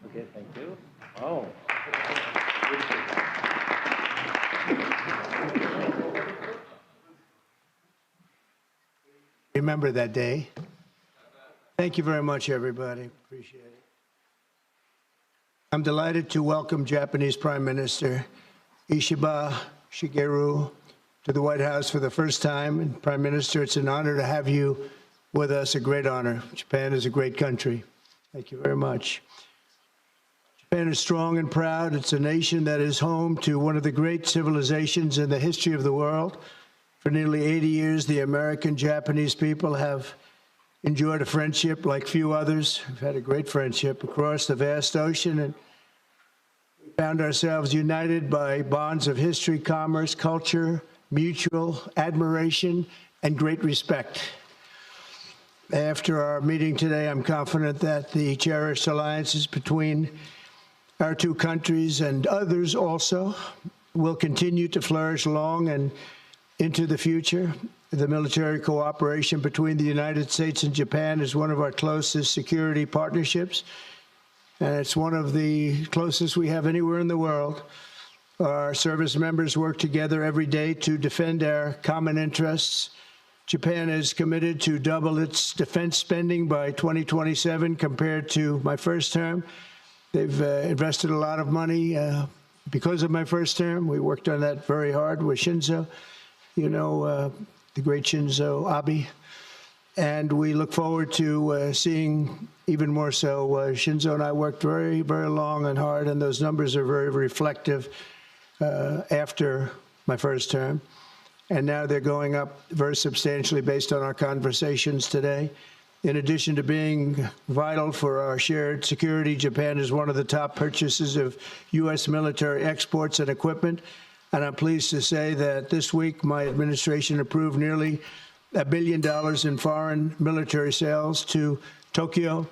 Okay, thank you. Oh. Remember that day. Thank you very much, everybody. Appreciate it. I'm delighted to welcome Japanese Prime Minister Ishiba Shigeru to the White House for the first time. And Prime Minister, it's an honor to have you with us, a great honor. Japan is a great country. Thank you very much. Japan is strong and proud. It's a nation that is home to one of the great civilizations in the history of the world. For nearly 80 years, the American-Japanese people have enjoyed a friendship like few others. We've had a great friendship across the vast ocean, and we found ourselves united by bonds of history, commerce, culture, mutual admiration, and great respect. After our meeting today, I'm confident that the cherished alliances between our two countries and others also will continue to flourish long and into the future. The military cooperation between the United States and Japan is one of our closest security partnerships, and it's one of the closest we have anywhere in the world. Our service members work together every day to defend our common interests. Japan is committed to double its defense spending by 2027 compared to my first term. They've invested a lot of money because of my first term. We worked on that very hard with Shinzo, the great Shinzo Abe. And we look forward to seeing even more so. Shinzo and I worked very, very long and hard, and those numbers are very reflective after my first term. And now they're going up very substantially based on our conversations today. In addition to being vital for our shared security, Japan is one of the top purchasers of U.S. military exports and equipment. And I'm pleased to say that this week my administration approved nearly $1 billion in foreign military sales to Tokyo.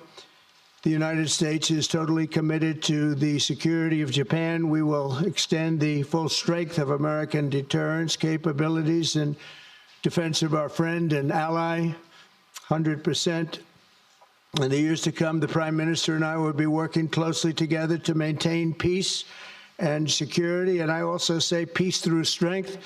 The United States is totally committed to the security of Japan. We will extend the full strength of American deterrence capabilities in defense of our friend and ally, 100%. In the years to come, the Prime Minister and I will be working closely together to maintain peace and security, and I also say peace through strength,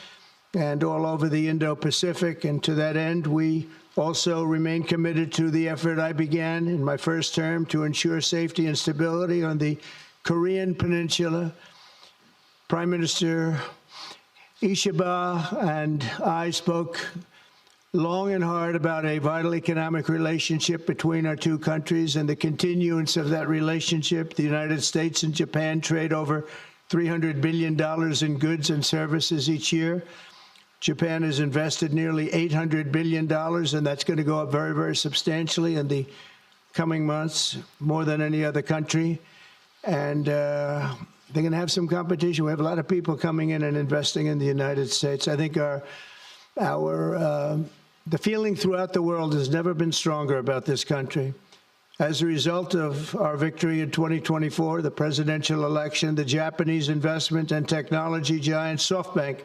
and all over the Indo-Pacific. And to that end, we also remain committed to the effort I began in my first term to ensure safety and stability on the Korean Peninsula. Prime Minister Ishiba and I spoke long and hard about a vital economic relationship between our two countries and the continuance of that relationship. The United States and Japan trade over $300 billion in goods and services each year. Japan has invested nearly $800 billion, and that's going to go up very, very substantially in the coming months, more than any other country. And they're going to have some competition. We have a lot of people coming in and investing in the United States. I think the feeling throughout the world has never been stronger about this country. As a result of our victory in 2024, the presidential election, the Japanese investment and technology giant SoftBank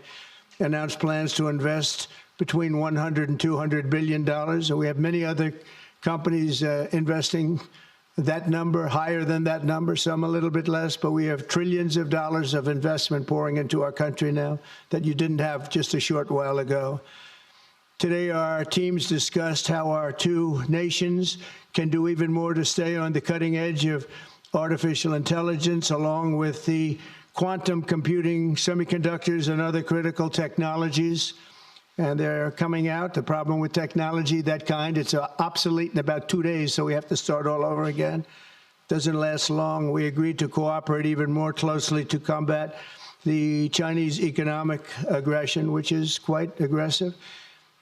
announced plans to invest between $100 and $200 billion. And we have many other companies investing that number, higher than that number, some a little bit less, but we have trillions of dollars of investment pouring into our country now that you didn't have just a short while ago. Today, our teams discussed how our two nations can do even more to stay on the cutting edge of artificial intelligence, along with the quantum computing, semiconductors, and other critical technologies. And they're coming out. The problem with technology, that kind, it's obsolete in about 2 days, so we have to start all over again. Doesn't last long. We agreed to cooperate even more closely to combat the Chinese economic aggression, which is quite aggressive.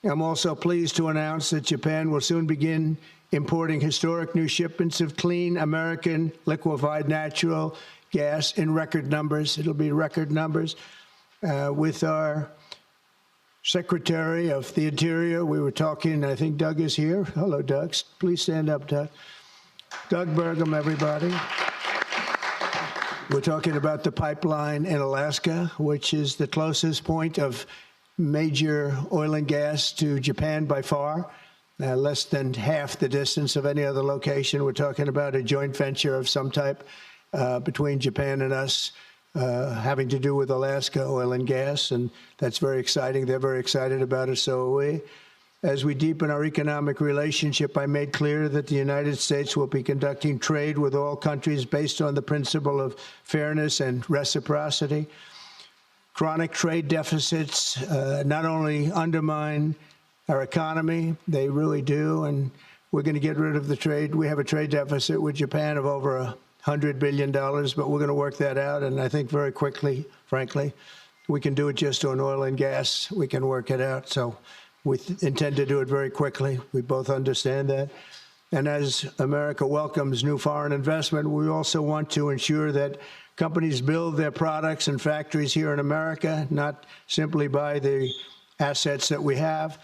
I'm also pleased to announce that Japan will soon begin importing historic new shipments of clean American liquefied natural gas in record numbers. It'll be record numbers. With our Secretary of the Interior, we were talking, I think Doug is here. Hello, Doug. Please stand up, Doug. Doug Burgum, everybody. We're talking about the pipeline in Alaska, which is the closest point of major oil and gas to Japan by far. less than half the distance of any other location. We're talking about a joint venture of some type between Japan and us, having to do with Alaska oil and gas, and that's very exciting. They're very excited about it, so are we. As we deepen our economic relationship, I made clear that the United States will be conducting trade with all countries based on the principle of fairness and reciprocity. Chronic trade deficits not only undermine our economy, they really do, and we're going to get rid of the trade. We have a trade deficit with Japan of over $100 billion, but we're going to work that out, and I think very quickly, frankly. We can do it just on oil and gas. We can work it out, so we intend to do it very quickly. We both understand that. And as America welcomes new foreign investment, we also want to ensure that companies build their products and factories here in America, not simply buy the assets that we have.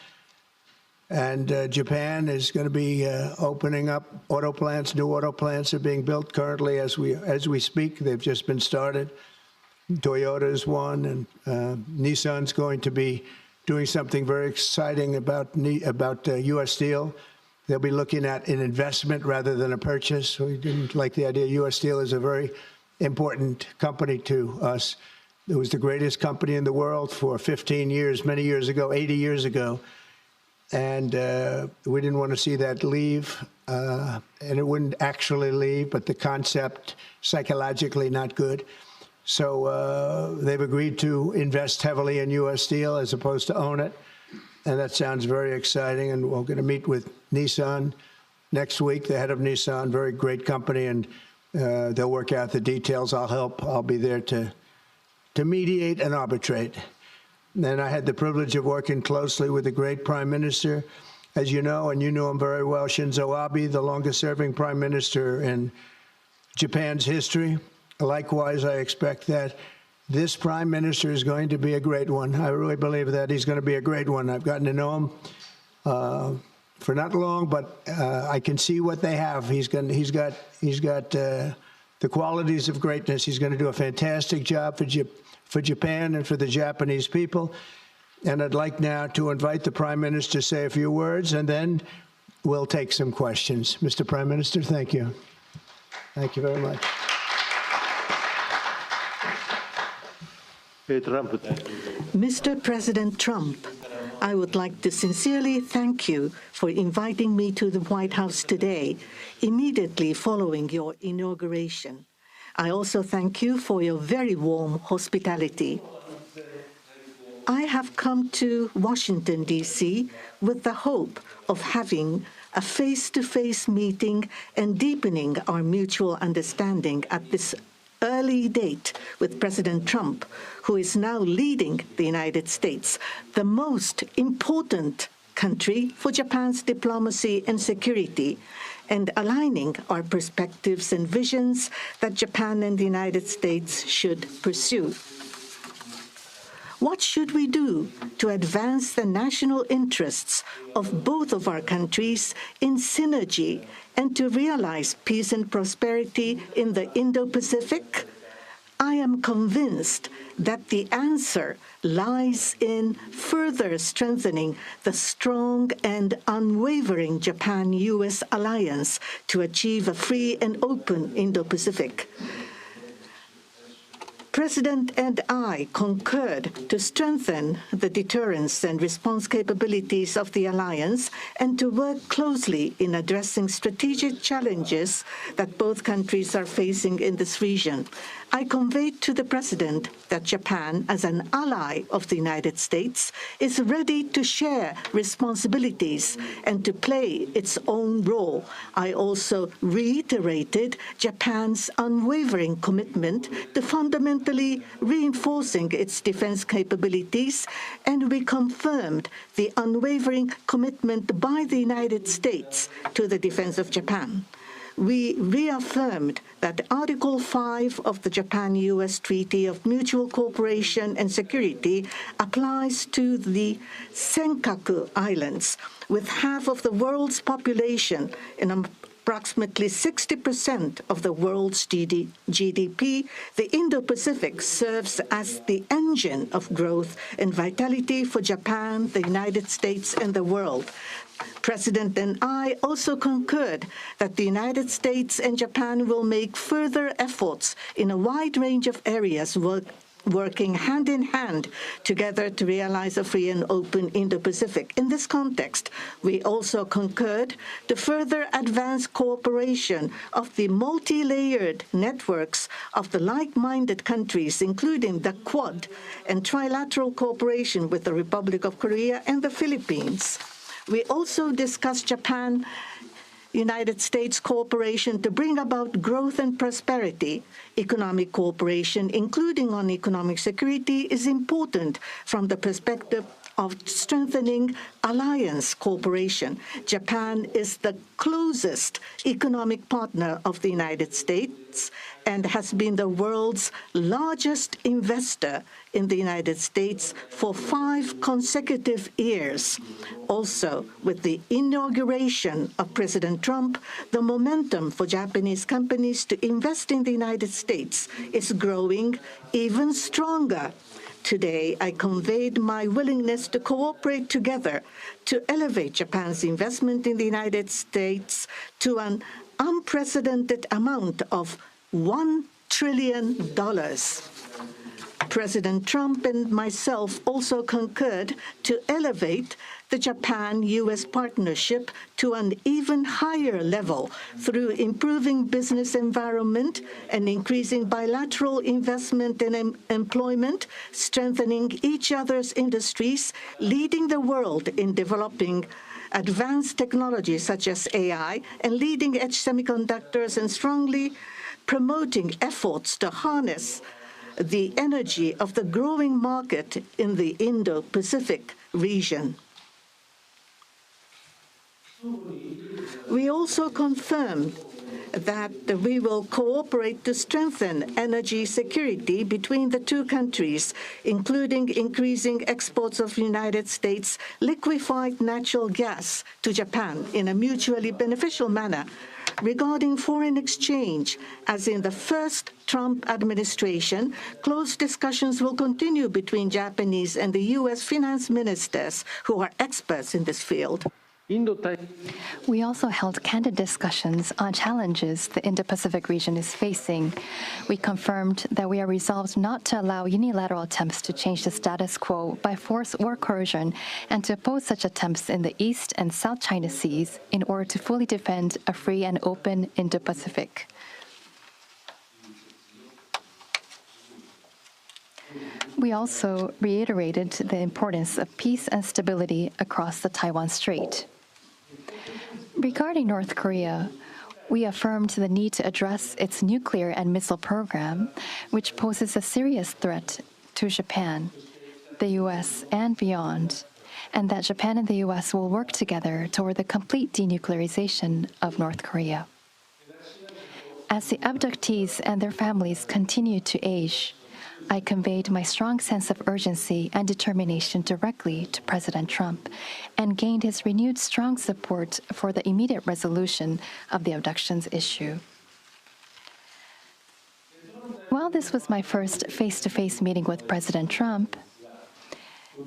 And Japan is going to be opening up auto plants. New auto plants are being built currently as we speak. They've just been started. Toyota is one, and Nissan's going to be doing something very exciting about U.S. Steel. They'll be looking at an investment rather than a purchase. We didn't like the idea. U.S. Steel is a very important company to us. It was the greatest company in the world for 15 years, many years ago, 80 years ago. And we didn't want to see that leave. And it wouldn't actually leave, but the concept, psychologically not good. So they've agreed to invest heavily in U.S. Steel as opposed to own it. And that sounds very exciting. And we're going to meet with Nissan next week, the head of Nissan, very great company. And they'll work out the details. I'll help. I'll be there to mediate and arbitrate. And I had the privilege of working closely with the great Prime Minister, as you know, and you know him very well, Shinzo Abe, the longest-serving Prime Minister in Japan's history. Likewise, I expect that this Prime Minister is going to be a great one. I really believe that he's going to be a great one. I've gotten to know him for not long, but I can see what they have. He's got the qualities of greatness. He's going to do a fantastic job for Japan and for the Japanese people. And I'd like now to invite the Prime Minister to say a few words, and then we'll take some questions. Mr. Prime Minister, thank you. Thank you very much. Mr. President Trump, I would like to sincerely thank you for inviting me to the White House today, immediately following your inauguration. I also thank you for your very warm hospitality. I have come to Washington, D.C. with the hope of having a face-to-face meeting and deepening our mutual understanding at this early date with President Trump, who is now leading the United States, the most important country for Japan's diplomacy and security, and aligning our perspectives and visions that Japan and the United States should pursue. What should we do to advance the national interests of both of our countries in synergy and to realize peace and prosperity in the Indo-Pacific? I am convinced that the answer lies in further strengthening the strong and unwavering Japan-U.S. alliance to achieve a free and open Indo-Pacific. President and I concurred to strengthen the deterrence and response capabilities of the alliance and to work closely in addressing strategic challenges that both countries are facing in this region. I conveyed to the President that Japan, as an ally of the United States, is ready to share responsibilities and to play its own role. I also reiterated Japan's unwavering commitment to fundamentally reinforcing its defense capabilities, and we confirmed the unwavering commitment by the United States to the defense of Japan. We reaffirmed that Article 5 of the Japan-U.S. Treaty of Mutual Cooperation and Security applies to the Senkaku Islands, with half of the world's population in approximately 60% of the world's GDP, the Indo-Pacific serves as the engine of growth and vitality for Japan, the United States, and the world. President and I also concurred that the United States and Japan will make further efforts in a wide range of areas, working hand in hand together to realize a free and open Indo-Pacific. In this context, we also concurred to further advance cooperation of the multi-layered networks of the like-minded countries, including the Quad and trilateral cooperation with the Republic of Korea and the Philippines. We also discussed Japan-United States cooperation to bring about growth and prosperity. Economic cooperation, including on economic security, is important from the perspective of strengthening alliance cooperation. Japan is the closest economic partner of the United States and has been the world's largest investor in the United States for 5 consecutive years. Also, with the inauguration of President Trump, the momentum for Japanese companies to invest in the United States is growing even stronger. Today, I conveyed my willingness to cooperate together to elevate Japan's investment in the United States to an unprecedented amount of $1 trillion. President Trump and myself also concurred to elevate the Japan-U.S. partnership to an even higher level through improving business environment and increasing bilateral investment and employment, strengthening each other's industries, leading the world in developing advanced technologies such as AI and leading-edge semiconductors, and strongly promoting efforts to harness the energy of the growing market in the Indo-Pacific region. We also confirmed that we will cooperate to strengthen energy security between the two countries, including increasing exports of United States liquefied natural gas to Japan in a mutually beneficial manner. Regarding foreign exchange, as in the first Trump administration, close discussions will continue between Japanese and the U.S. finance ministers, who are experts in this field. We also held candid discussions on challenges the Indo-Pacific region is facing. We confirmed that we are resolved not to allow unilateral attempts to change the status quo by force or coercion, and to oppose such attempts in the East and South China Seas in order to fully defend a free and open Indo-Pacific. We also reiterated the importance of peace and stability across the Taiwan Strait. Regarding North Korea, we affirmed the need to address its nuclear and missile program, which poses a serious threat to Japan, the U.S., and beyond, and that Japan and the U.S. will work together toward the complete denuclearization of North Korea. As the abductees and their families continue to age, I conveyed my strong sense of urgency and determination directly to President Trump, and gained his renewed strong support for the immediate resolution of the abductions issue. While this was my first face-to-face meeting with President Trump,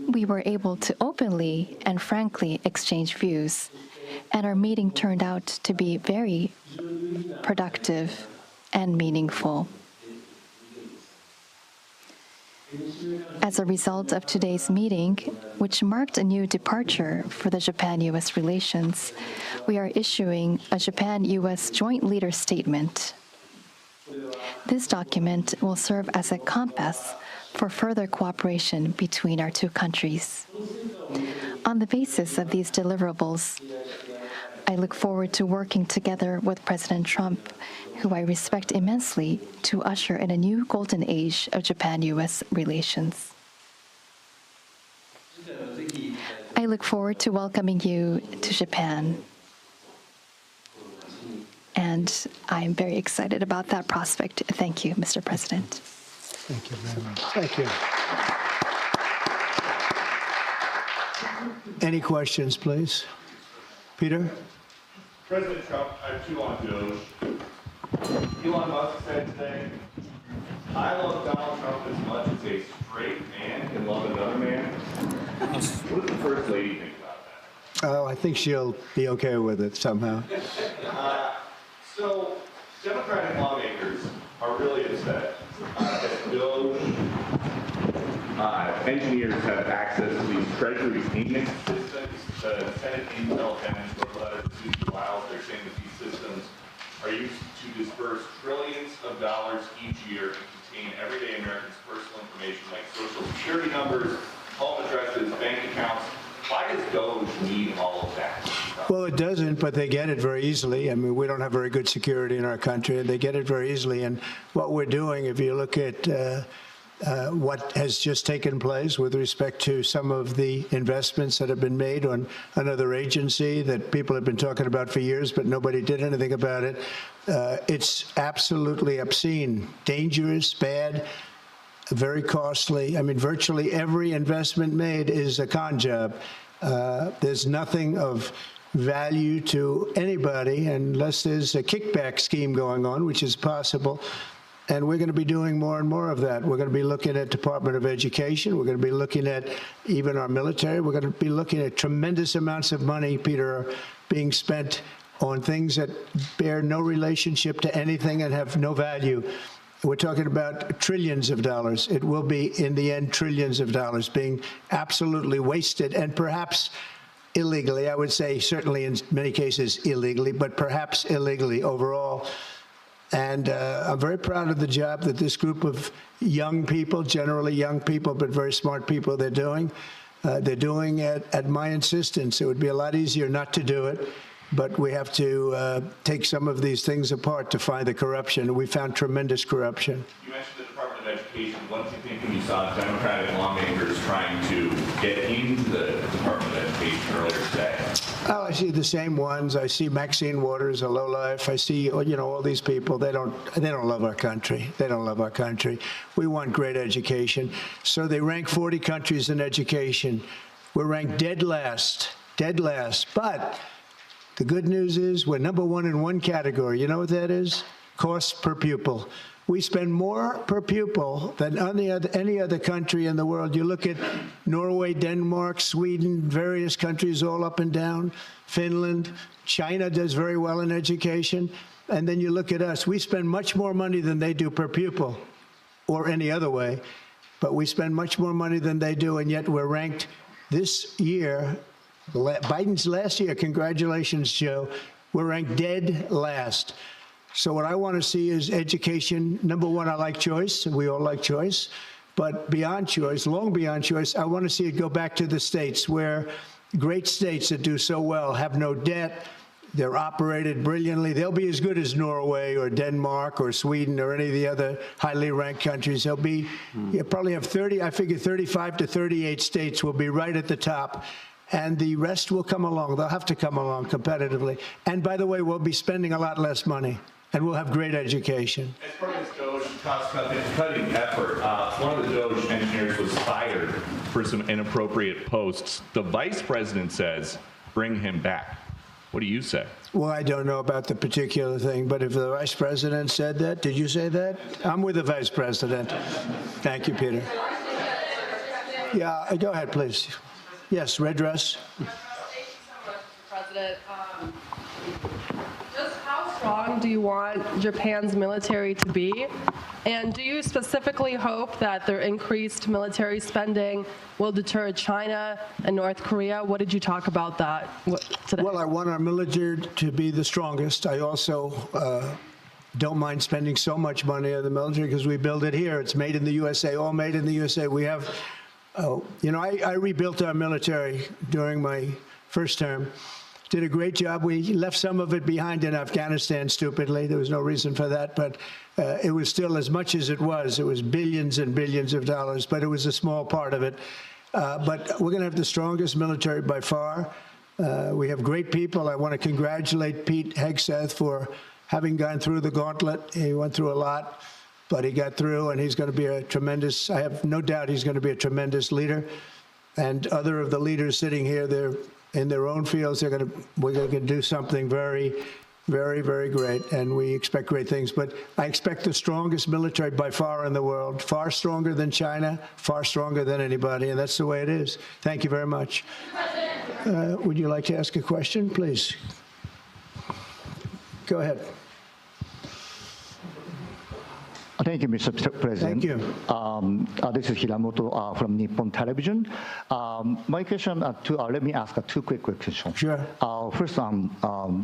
we were able to openly and frankly exchange views, and our meeting turned out to be very productive and meaningful. As a result of today's meeting, which marked a new departure for the Japan-U.S. relations, we are issuing a Japan-U.S. Joint Leaders Statement. This document will serve as a compass for further cooperation between our two countries. On the basis of these deliverables, I look forward to working together with President Trump, who I respect immensely, to usher in a new golden age of Japan-U.S. relations. I look forward to welcoming you to Japan, and I'm very excited about that prospect. Thank you, Mr. President. Thank you very much. Thank you. Any questions, please? Peter? President Trump, I have two on DOGE. Elon Musk said today, I love Donald Trump as much as a straight man can love another man. What does the First Lady think about that? Oh, I think she'll be okay with it somehow. So, Democratic lawmakers are really upset that DOGE engineers have access to these Treasury payment systems. The Senate Intel Defense wrote a letter to Wiles. They're saying that these systems are used to disperse trillions of dollars each year and contain everyday Americans' personal information like social security numbers, home addresses, bank accounts. Why does DOGE need all of that? Well, it doesn't, but they get it very easily. I mean, we don't have very good security in our country, and they get it very easily. And what we're doing, if you look at what has just taken place with respect to some of the investments that have been made on another agency that people have been talking about for years, but nobody did anything about it, it's absolutely obscene, dangerous, bad, very costly. I mean, virtually every investment made is a con job. There's nothing of value to anybody unless there's a kickback scheme going on, which is possible. And we're going to be doing more and more of that. We're going to be looking at Department of Education. We're going to be looking at even our military. We're going to be looking at tremendous amounts of money, Peter, being spent on things that bear no relationship to anything and have no value. We're talking about trillions of dollars. It will be, in the end, trillions of dollars being absolutely wasted and perhaps illegally. I would say certainly in many cases illegally, but perhaps illegally overall. And I'm very proud of the job that this group of young people, generally young people, but very smart people, they're doing. They're doing it at my insistence. It would be a lot easier not to do it, but we have to take some of these things apart to find the corruption. We found tremendous corruption. You mentioned the Department of Education. What did you think when you saw Democratic lawmakers trying to get into the Department of Education earlier today? Oh, I see the same ones. I see Maxine Waters, a lowlife. I see, you know, all these people. They don't love our country. They don't love our country. We want great education. So they rank 40 countries in education. We're ranked dead last, dead last. But the good news is we're number one in one category. You know what that is? Cost per pupil. We spend more per pupil than any other country in the world. You look at Norway, Denmark, Sweden, various countries all up and down, Finland. China does very well in education. And then you look at us. We spend much more money than they do per pupil or any other way. But we spend much more money than they do, and yet we're ranked this year, Biden's last year, congratulations, Joe, we're ranked dead last. So what I want to see is education. Number one, I like choice. We all like choice. But beyond choice, long beyond choice, I want to see it go back to the states where great states that do so well have no debt. They're operated brilliantly. They'll be as good as Norway or Denmark or Sweden or any of the other highly ranked countries. They'll be, you probably have 35 to 38 states will be right at the top. And the rest will come along. They'll have to come along competitively. And by the way, we'll be spending a lot less money. And we'll have great education. As part of this DOGE cost-cutting effort, one of the DOGE engineers was fired for some inappropriate posts. The vice president says, bring him back. What do you say? Well, I don't know about the particular thing, but if the vice president said that, did you say that? I'm with the vice president. Thank you, Peter. Yeah, go ahead, please. Yes, red dress. Thank you so much, Mr. President. Just how strong do you want Japan's military to be? And do you specifically hope that their increased military spending will deter China and North Korea? What did you talk about that today? Well, I want our military to be the strongest. I also don't mind spending so much money on the military because we build it here. It's made in the USA, all made in the USA. We have, you know, I rebuilt our military during my first term. Did a great job. We left some of it behind in Afghanistan, stupidly. There was no reason for that, but it was still, as much as it was billions and billions of dollars, but it was a small part of it. But we're going to have the strongest military by far. We have great people. I want to congratulate Pete Hegseth for having gone through the gauntlet. He went through a lot, but he got through, and he's going to be a tremendous, I have no doubt he's going to be a tremendous leader. And other of the leaders sitting here, they're in their own fields, we're going to do something very, very, very great, and we expect great things. But I expect the strongest military by far in the world, far stronger than China, far stronger than anybody, and that's the way it is. Thank you very much. Would you like to ask a question, please? Go ahead. Thank you, Mr. President. Thank you. This is Hiramoto from Nippon Television. My question, let me ask two quick questions. Sure. First,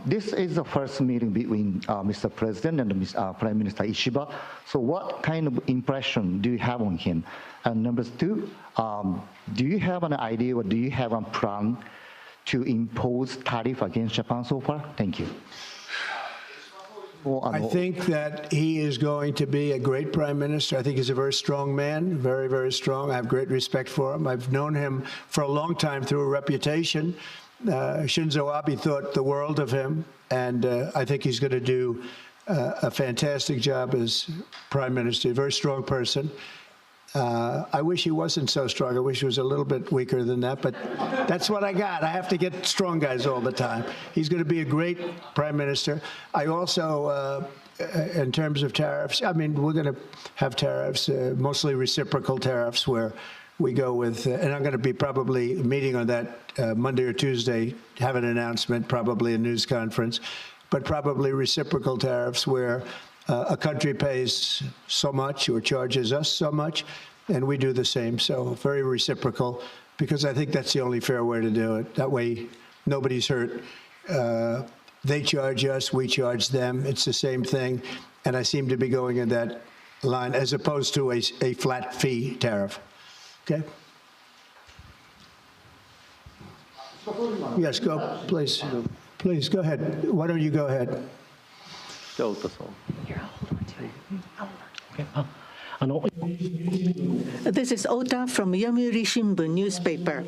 this is the first meeting between Mr. President and Prime Minister Ishiba. So what kind of impression do you have on him? And number two, do you have an idea or do you have a plan to impose tariff against Japan so far? Thank you. I think that he is going to be a great prime minister. I think he's a very strong man, very, very strong. I have great respect for him. I've known him for a long time through a reputation. Shinzo Abe thought the world of him, and I think he's going to do a fantastic job as prime minister. A very strong person. I wish he wasn't so strong. I wish he was a little bit weaker than that, but that's what I got. I have to get strong guys all the time. He's going to be a great prime minister. I also, in terms of tariffs, I mean, we're going to have tariffs, mostly reciprocal tariffs, where we go with, and I'm going to be probably meeting on that Monday or Tuesday, have an announcement, probably a news conference, but probably reciprocal tariffs where a country pays so much or charges us so much, and we do the same. So very reciprocal, because I think that's the only fair way to do it. That way, nobody's hurt. They charge us, we charge them. It's the same thing, and I seem to be going in that line as opposed to a flat fee tariff. Okay? Yes, go, please. Please, go ahead. Why don't you go ahead? This is Ota from Yomiuri Shimbun newspaper.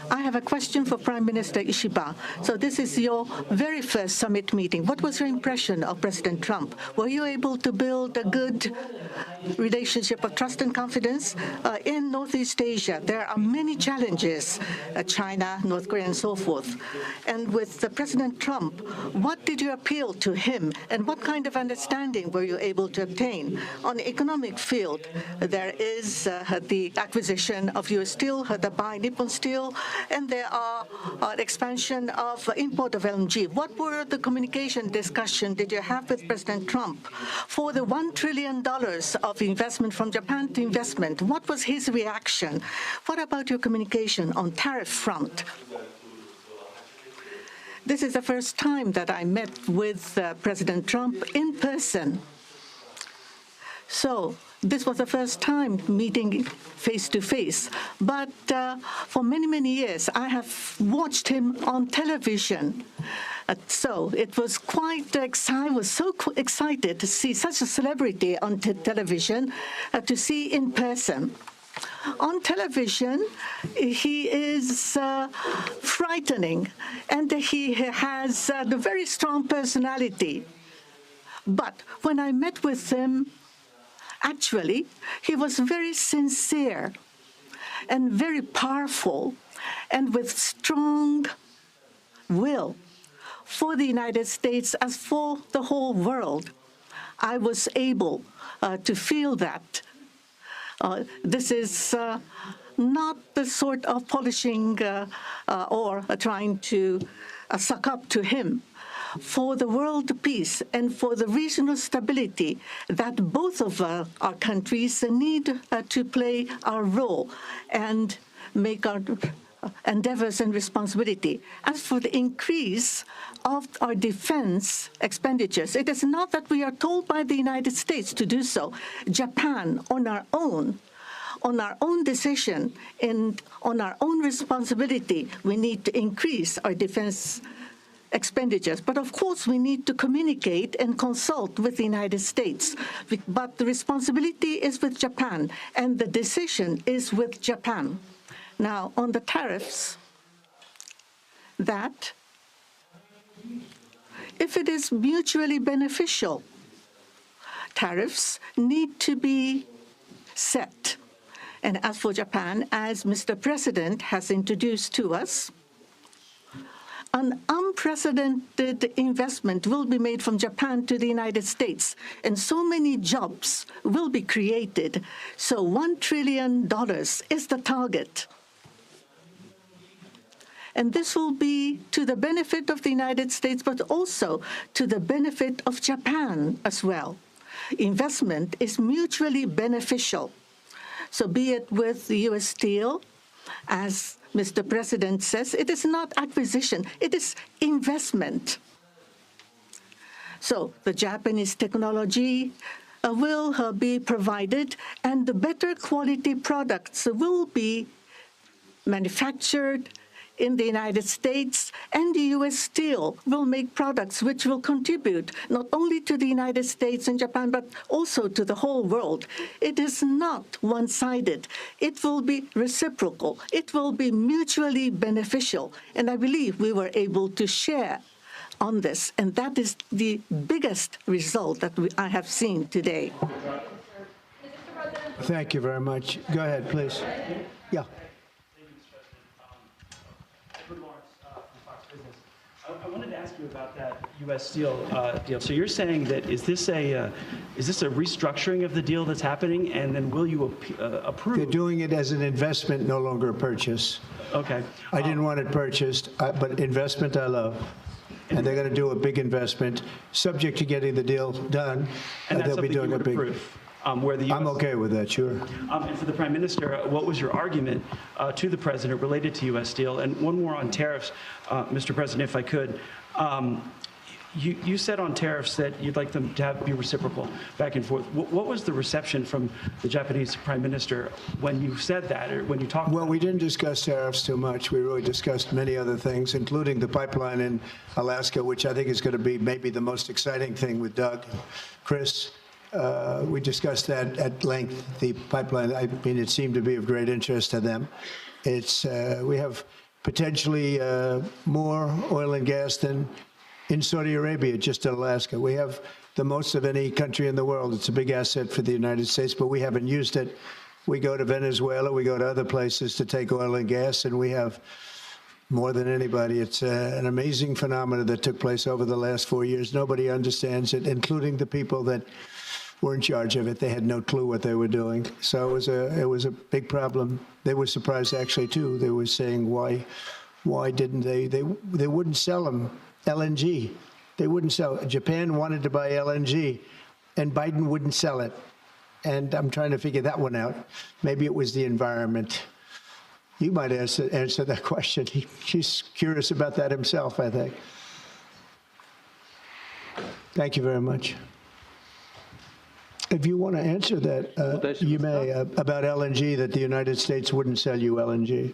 I have a question for Prime Minister Ishiba. So this is your very first summit meeting. What was your impression of President Trump? Were you able to build a good relationship of trust and confidence? In Northeast Asia, there are many challenges, China, North Korea, and so forth. And with President Trump, what did you appeal to him, and what kind of understanding were you able to obtain? On the economic field, there is the acquisition of U.S. Steel, the buy Nippon Steel, and there are expansion of import of LNG. What were the communication discussion did you have with President Trump for the $1 trillion of investment from Japan to investment? What was his reaction? What about your communication on tariff front? This is the first time that I met with President Trump in person. So this was the first time meeting face-to-face. But for many, many years, I have watched him on television. So it was quite I was so excited to see such a celebrity on television, to see in person. On television, he is frightening, and he has the very strong personality. But when I met with him, actually, he was very sincere and very powerful and with strong will for the United States as for the whole world. I was able to feel that. This is not the sort of polishing or trying to suck up to him. For the world peace and for the regional stability that both of our countries need to play our role and make our endeavors and responsibility. As for the increase of our defense expenditures, it is not that we are told by the United States to do so. Japan, on our own decision and on our own responsibility, we need to increase our defense expenditures. But of course, we need to communicate and consult with the United States. But the responsibility is with Japan, and the decision is with Japan. Now, on the tariffs, that if it is mutually beneficial, tariffs need to be set. And as for Japan, as Mr. President has introduced to us, An unprecedented investment will be made from Japan to the United States, and so many jobs will be created. So $1 trillion is the target. And this will be to the benefit of the United States, but also to the benefit of Japan as well. Investment is mutually beneficial. So be it with the U.S. Steel, as Mr. President says, it is not acquisition, it is investment. So the Japanese technology will be provided, and the better quality products will be manufactured in the United States, and the U.S. Steel will make products which will contribute not only to the United States and Japan, but also to the whole world. It is not one-sided. It will be reciprocal. It will be mutually beneficial. And I believe we were able to share on this, and that is the biggest result that I have seen today. Thank you very much. Go ahead, please. Yeah. I wanted to ask you about that U.S. Steel deal. So you're saying that is this a restructuring of the deal that's happening, and then will you approve? They're doing it as an investment, no longer a purchase. Okay. I didn't want it purchased, but investment I love. And they're going to do a big investment, subject to getting the deal done. And that's they'll be something doing you a would big. approve? Where the US, I'm okay with that, sure. And for the Prime Minister, what was your argument to the President related to U.S. Steel? And one more on tariffs, Mr. President, if I could. You said on tariffs that you'd like them to be reciprocal, back and forth. What was the reception from the Japanese Prime Minister when you said that, or when you talked Well, about we didn't discuss tariffs too much. We really discussed many other things, including the pipeline in Alaska, which I think is going to be maybe the most exciting thing with Doug and Chris. We discussed that at length, the pipeline. I mean, it seemed to be of great interest to them. It's we have potentially more oil and gas than in Saudi Arabia, just in Alaska. We have the most of any country in the world. It's a big asset for the United States, but we haven't used it. We go to Venezuela, we go to other places to take oil and gas, and we have more than anybody. It's an amazing phenomenon that took place over the last 4 years. Nobody understands it, including the people that were in charge of it. They had no clue what they were doing. So it was a big problem. They were surprised actually too. They were saying why didn't they wouldn't sell them LNG. They wouldn't sell it. Japan wanted to buy LNG, and Biden wouldn't sell it. And I'm trying to figure that one out. Maybe it was the environment. You might answer that question. He's curious about that himself, I think. Thank you very much. If you want to answer that, you may, about LNG, that the United States wouldn't sell you LNG.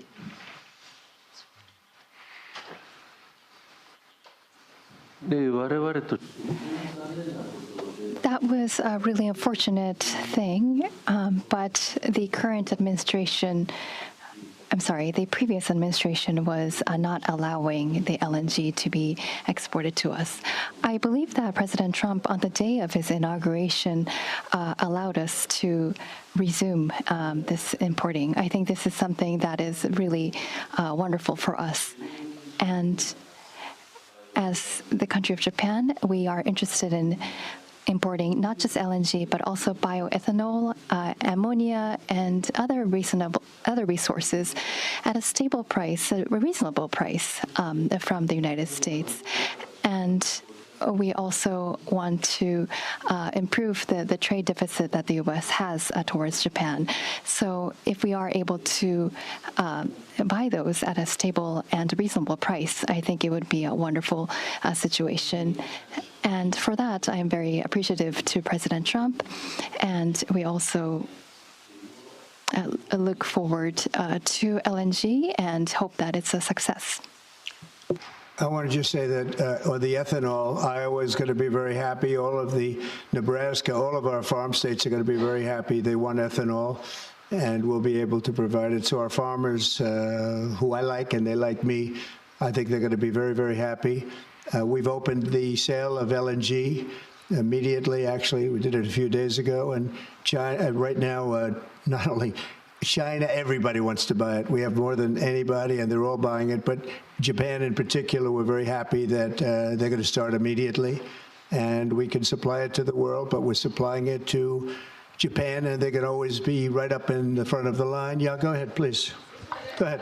That was a really unfortunate thing, but the current administration, the previous administration was not allowing the LNG to be exported to us. I believe that President Trump, on the day of his inauguration, allowed us to resume this importing. I think this is something that is really wonderful for us. And as the country of Japan, we are interested in importing not just LNG, but also bioethanol, ammonia, and other resources at a stable price, a reasonable price from the United States. And we also want to improve the trade deficit that the U.S. has towards Japan. So if we are able to buy those at a stable and reasonable price, I think it would be a wonderful situation. And for that, I am very appreciative to President Trump. And we also look forward to LNG and hope that it's a success. I want to just say that on the ethanol, Iowa is going to be very happy. All of the Nebraska, all of our farm states are going to be very happy. They want ethanol, and we'll be able to provide it. So our farmers, who I like and they like me, I think they're going to be very, very happy. We've opened the sale of LNG immediately. Actually, we did it a few days ago. And China, right now, not only China, everybody wants to buy it. We have more than anybody, and they're all buying it. But Japan in particular, we're very happy that they're going to start immediately. And we can supply it to the world, but we're supplying it to Japan, and they can always be right up in the front of the line. Yeah, go ahead, please. Go ahead.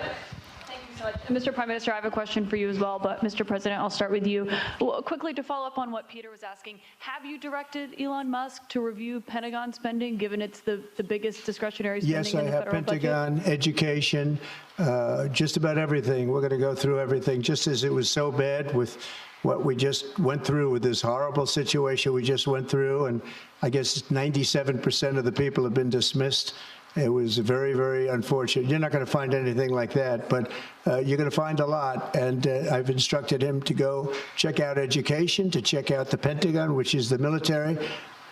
Mr. Prime Minister, I have a question for you as well, but Mr. President, I'll start with you. Well, quickly, to follow up on what Peter was asking, have you directed Elon Musk to review Pentagon spending, given it's the biggest discretionary spending Yes, in I the have federal Pentagon, budget? education, just about everything. We're going to go through everything, just as it was so bad with what we just went through with this horrible situation we just went through, and I guess 97% of the people have been dismissed. It was very, very unfortunate. You're not going to find anything like that, but you're going to find a lot. And I've instructed him to go check out education, to check out the Pentagon, which is the military.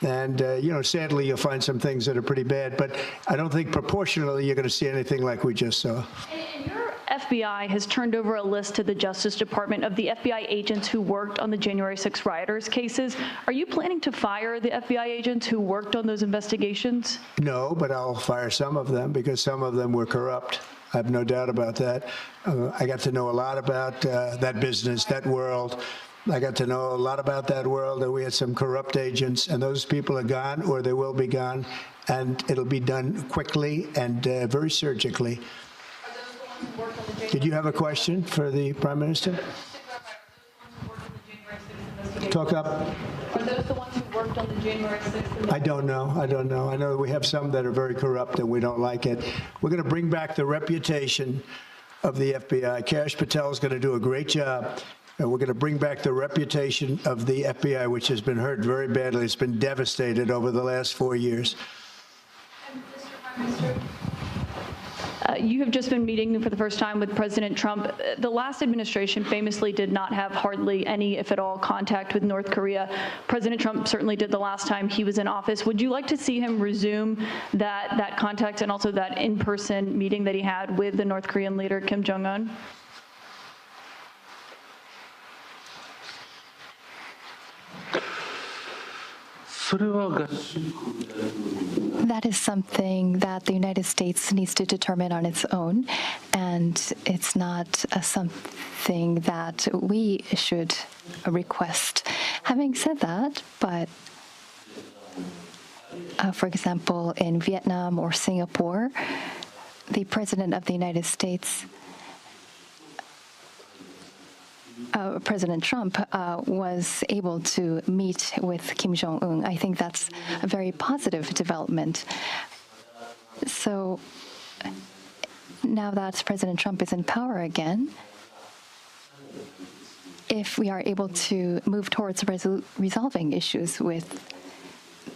And, sadly, you'll find some things that are pretty bad, but I don't think proportionally you're going to see anything like we just saw. And your FBI has turned over a list to the Justice Department of the FBI agents who worked on the January 6 rioters cases. Are you planning to fire the FBI agents who worked on those investigations? No, but I'll fire some of them because some of them were corrupt. I have no doubt about that. I got to know a lot about that business, that world. I got to know a lot about that world, and we had some corrupt agents, and those people are gone, or they will be gone, and it'll be done quickly and very surgically. Did you have a question for the Prime Minister? Talk up. Are those the ones who worked on the January 6th? I don't know. I don't know. I know we have some that are very corrupt, and we don't like it. We're going to bring back the reputation of the FBI. Kash Patel is going to do a great job. We're going to bring back the reputation of the FBI, which has been hurt very badly. It's been devastated over the last 4 years. Mr. Prime Minister, you have just been meeting for the first time with President Trump. The last administration famously did not have hardly any, if at all, contact with North Korea. President Trump certainly did the last time he was in office. Would you like to see him resume that contact and also that in-person meeting that he had with the North Korean leader, Kim Jong-un? That is something that the United States needs to determine on its own, and it's not something that we should request. Having said that, but for example, in Vietnam or Singapore, the President of the United States, President Trump was able to meet with Kim Jong-un. I think that's a very positive development. So now that President Trump is in power again, if we are able to move towards resolving issues with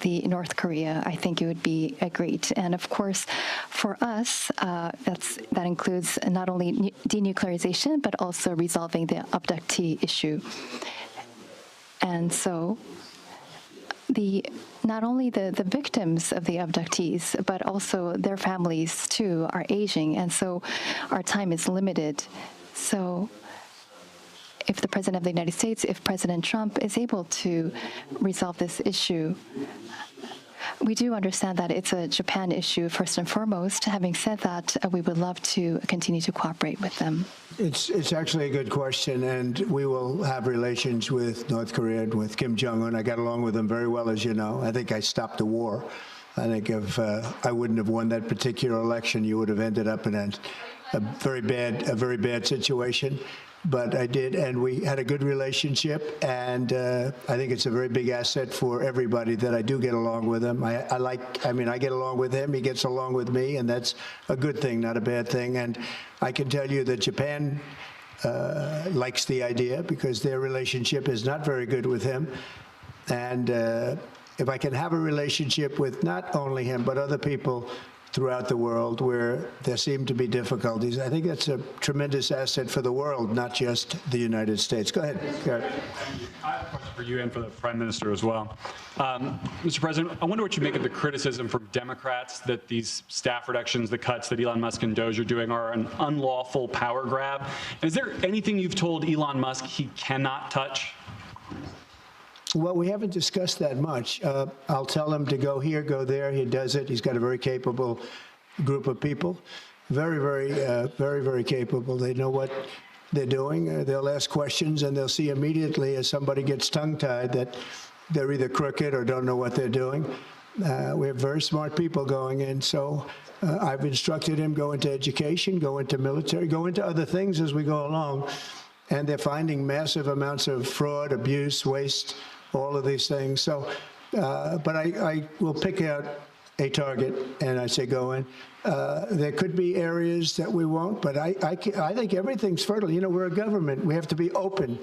the North Korea, I think it would be great. And of course, for us, that includes not only denuclearization, but also resolving the abductee issue. And so not only the victims of the abductees, but also their families too are aging. And so our time is limited. So if the President of the United States, if President Trump is able to resolve this issue, we do understand that it's a Japan issue first and foremost. Having said that, we would love to continue to cooperate with them. It's actually a good question, and we will have relations with North Korea and with Kim Jong-un. I got along with him very well, as you know. I think I stopped the war. I think if I wouldn't have won that particular election, you would have ended up in a very bad situation. But I did, and we had a good relationship, and I think it's a very big asset for everybody that I do get along with him. I get along with him, he gets along with me, and that's a good thing, not a bad thing. And I can tell you that Japan likes the idea because their relationship is not very good with him. And if I can have a relationship with not only him, but other people throughout the world where there seem to be difficulties, I think that's a tremendous asset for the world, not just the United States. Go ahead. I have a question for you and for the Prime Minister as well. Mr. President, I wonder what you make of the criticism from Democrats that these staff reductions, the cuts that Elon Musk and Doge are doing are an unlawful power grab. And is there anything you've told Elon Musk he cannot touch? Well, we haven't discussed that much. I'll tell him to go here, go there. He does it. He's got a very capable group of people. Very capable. They know what they're doing. They'll ask questions, and they'll see immediately as somebody gets tongue-tied that they're either crooked or don't know what they're doing. We have very smart people going in, so I've instructed him go into education, go into military, go into other things as we go along. And they're finding massive amounts of fraud, abuse, waste, all of these things. So, but I will pick out a target, and I say go in. There could be areas that we won't, but I think everything's fertile. You know, we're a government. We have to be open.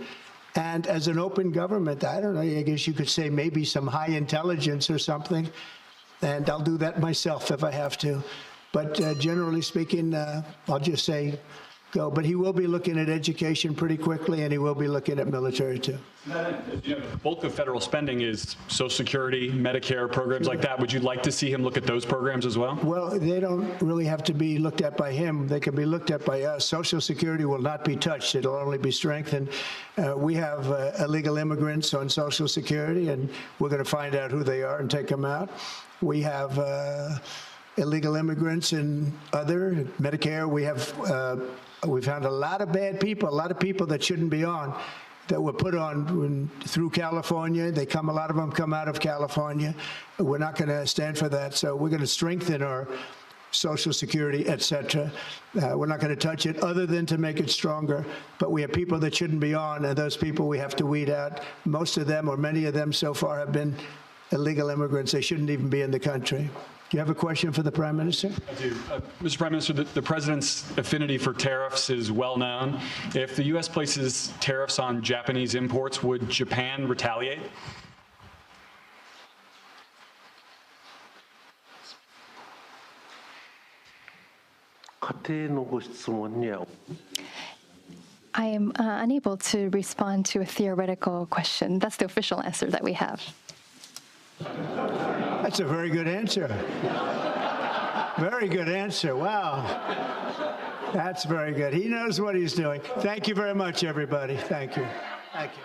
And as an open government, I don't know, I guess you could say maybe some high intelligence or something, and I'll do that myself if I have to. But generally speaking, I'll just say go. But he will be looking at education pretty quickly, and he will be looking at military too. You know, the bulk of federal spending is Social Security, Medicare, programs like that. Would you like to see him look at those programs as well? Well, they don't really have to be looked at by him. They can be looked at by us. Social Security will not be touched. It'll only be strengthened. We have illegal immigrants on Social Security, and we're going to find out who they are and take them out. We have illegal immigrants in other Medicare. We found a lot of bad people, a lot of people that shouldn't be on, that were put on through California. A lot of them come out of California. We're not going to stand for that. So we're going to strengthen our Social Security, et cetera. We're not going to touch it other than to make it stronger. But we have people that shouldn't be on, and those people we have to weed out. Most of them, or many of them so far, have been illegal immigrants. They shouldn't even be in the country. Do you have a question for the Prime Minister? I do. Mr. Prime Minister, the President's affinity for tariffs is well known. If the U.S. places tariffs on Japanese imports, would Japan retaliate? I am unable to respond to a theoretical question. That's the official answer that we have. That's a very good answer. Very good answer. Wow. That's very good. He knows what he's doing. Thank you very much, everybody. Thank you. Thank you.